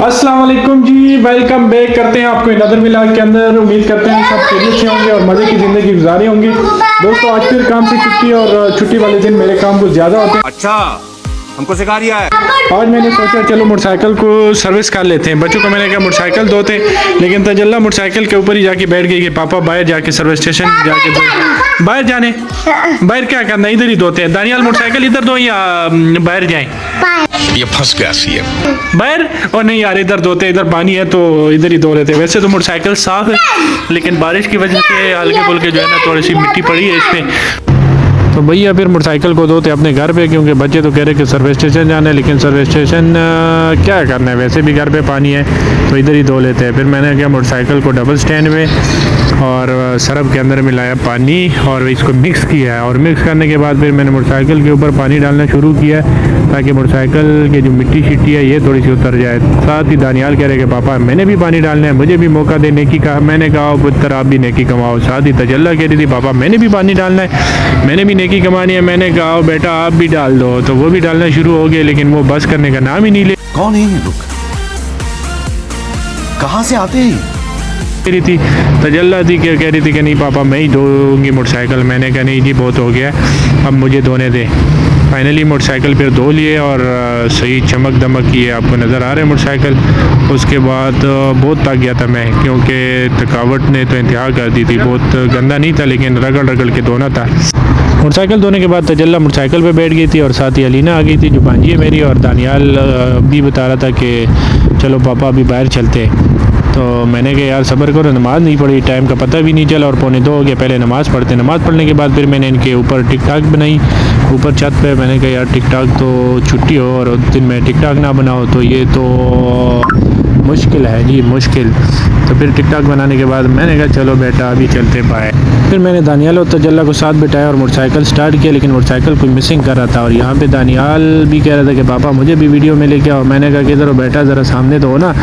अस्सलाम वालेकुम जी, welcome back करते हैं आपको नदर व्लॉग के अंदर। उम्मीद करते हैं सब खैरियत से होंगे और मज़े की ज़िंदगी गुजारी होंगी। दोस्तों आज फिर काम से छुट्टी और छुट्टी वाले दिन मेरे काम कुछ ज़्यादा होते हैं। अच्छा हमको सिखा रिया है। आज मैंने सोचा चलो मोटरसाइकिल को सर्विस कर लेते हैं। बच्चों को मैंने कहा मोटरसाइकिल धोते, लेकिन तजल्ला मोटरसाइकिल के ऊपर ही जाके बैठ गई कि पापा बाहर जाके सर्विस स्टेशन जाके बाहर जाने बाहर क्या करना, इधर ही धोते हैं। दानियाल मोटरसाइकिल इधर दो या बाहर जाएं? ये फंस गया सीएम बाहर। और नहीं यार इधर धोते, इधर पानी है तो इधर ही धो लेते। वैसे तो मोटरसाइकिल साफ है, लेकिन बारिश की वजह से हल्के फुल्के जो है ना थोड़ी सी मिट्टी पड़ी है इसमें। तो भैया फिर मोटरसाइकिल को धोते अपने घर पे, क्योंकि बच्चे तो कह रहे कि सर्विस स्टेशन जाना है, लेकिन सर्विस स्टेशन क्या करना है, वैसे भी घर पे पानी है तो इधर ही धो लेते हैं। फिर मैंने क्या मोटरसाइकिल को डबल स्टैंड में और सरफ के अंदर मिलाया पानी और इसको मिक्स किया है। और मिक्स करने के बाद फिर मैंने मोटरसाइकिल के ऊपर पानी डालना शुरू किया ताकि मोटरसाइकिल की जो मिट्टी शिट्टी है ये थोड़ी सी उतर जाए। साथ ही दानियाल कह रहे कि पापा मैंने भी पानी डालना है, मुझे भी मौका दे नेकी का। मैंने कहा पुत्र आप भी नेकी कमाओ। साथ ही तजल्ला कह रही थी पापा मैंने भी पानी डालना है, मैंने भी नेकी कमानी है। मैंने कहा बेटा आप भी डाल दो, तो वो भी डालना शुरू हो गए, लेकिन वो बस करने का नाम ही नहीं ले। कौन है ये लोग, कहाँ से आते हैं? रही थी तजल्ला थी कि कह रही थी कि नहीं पापा मैं ही धोऊंगी मोटरसाइकिल। मैंने कहा नहीं जी बहुत हो गया, अब मुझे धोने दे। फाइनली मोटरसाइकिल फिर धो लिए और सही चमक दमक की है, आपको नज़र आ रहा है मोटरसाइकिल। उसके बाद बहुत थक गया था मैं, क्योंकि थकावट ने तो इंतहा कर दी थी। बहुत गंदा नहीं था, लेकिन रगड़ रगड़ के धोना था। मोटरसाइकिल धोने के बाद तजल्ला मोटरसाइकिल पे बैठ गई थी और साथ ही अलीना आ गई थी जो भांजी है मेरी। और दानियाल भी बता रहा था कि चलो पापा अभी बाहर चलते। तो मैंने कहा यार सब्र करो, नमाज़ नहीं पढ़ी, टाइम का पता भी नहीं चला और 1:45 हो गए। पहले नमाज़ पढ़ते, नमाज़ पढ़ने के बाद फिर मैंने इनके ऊपर टिक टाक बनाई ऊपर छत पे। मैंने कहा यार टिक टाक तो छुट्टी हो और दिन में टिक टाक ना बनाओ तो ये तो मुश्किल है जी, मुश्किल। तो फिर टिक टाक बनाने के बाद मैंने कहा चलो बेटा अभी चलते पाए। फिर मैंने दानियाल और तजल्ला को साथ बिठाया और मोटरसाइकिल स्टार्ट किया, लेकिन मोटरसाइकिल कोई मिसिंग कर रहा था। और यहाँ पे दानियाल भी कह रहा था कि पापा मुझे भी वीडियो में लेके आओ। मैंने कहा कि इधर बेटा ज़रा सामने तो हो ना,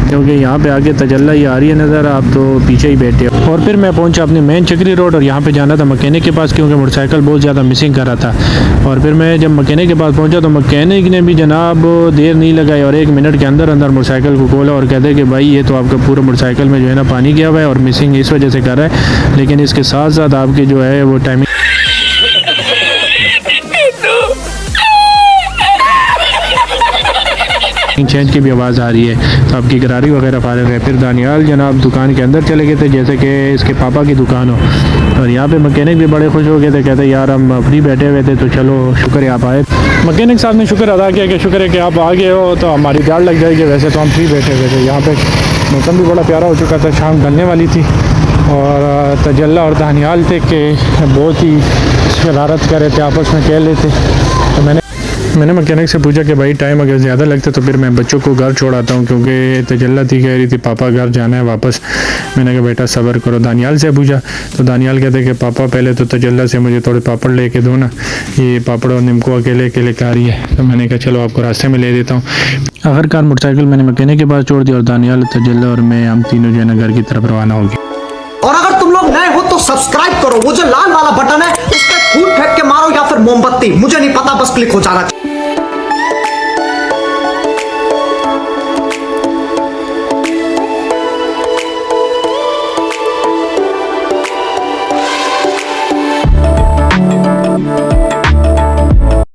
क्योंकि यहाँ पे आगे तजल्ला ही आ रही है नज़र, आप तो पीछे ही बैठे हो। और फिर मैं पहुँचा अपनी मेन चक्री रोड और यहाँ पे जाना था मकैनिक के पास, क्योंकि मोटरसाइकिल बहुत ज़्यादा मिसिंग कर रहा था। और फिर मैं जब मकैनिक के पास पहुँचा तो मकैनिक ने भी जनाब देर नहीं लगाई और 1 मिनट के अंदर अंदर मोटरसाइकिल को खोला और कहते कि भाई ये तो आपका पूरा मोटरसाइकिल में जो है ना पानी गया हुआ है और मिसिंग इस वजह से कर रहा है, लेकिन इसके साथ साथ आपकी जो है वो टाइमिंग चेंज की भी आवाज़ आ रही है, तो आपकी गरारी वगैरह फारिग है। फिर दानियाल जनाब दुकान के अंदर चले गए थे जैसे कि इसके पापा की दुकान हो। और यहाँ पे मैकेनिक भी बड़े खुश हो गए थे, कहते यार हम फ्री बैठे हुए थे तो चलो शुक्र है आप आए। मैकेनिक साहब ने शुक्र अदा किया कि शुक्र है कि आप आ गए हो, तो हमारी दाढ़ लग जाएगी। वैसे तो हम फ्री बैठे हुए थे। यहाँ पे मौसम भी बड़ा प्यारा हो चुका था, शाम ढलने वाली थी और तजल्ला और दानियाल थे कि बहुत ही शरारत कर रहे थे, आपस में कह लेते। तो मैंने मैकेनिक से पूछा कि भाई टाइम अगर ज़्यादा लगता तो फिर मैं बच्चों को घर छोड़ाता हूँ, क्योंकि तजल्ला थी कह रही थी पापा घर जाना है वापस। मैंने कहा बेटा सब्र करो। दानियाल से पूछा तो दानियाल कहते कि पापा पहले तो तजल्ला से मुझे थोड़े पापड़ लेके दो ना, ये पापड़ और निम्को अकेले अकेले खा रही है। तो मैंने कहा चलो आपको रास्ते में ले देता हूँ। आखिरकार मोटरसाइकिल मैंने मैकेनिक के पास छोड़ दिया और दानियाल, तजल्ला और मैं हम तीनों जो है ना घर की तरफ रवाना हो गए। और अगर तुम लोग नए हो तो सब्सक्राइब करो, वो जो लाल वाला बटन है उस पर फूट फेंक के मारो या फिर मोमबत्ती, मुझे नहीं पता, बस क्लिक हो जाना।